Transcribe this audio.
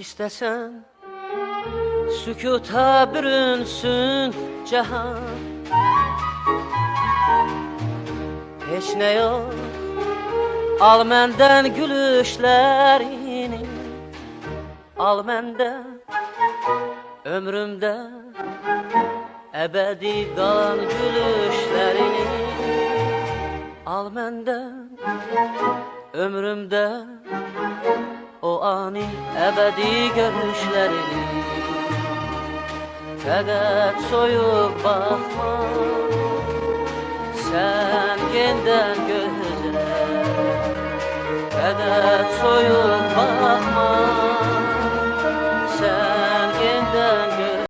İstesen sükuta bürünsün cihan, hiç ne yok, al menden gülüşlerini, al menden ömrümde ebedi kalan gülüşlerini, al menden ömrümde o ani ebedi görüşlerini. Fakat soyup bakma sen yeniden göze, fakat soyup bakma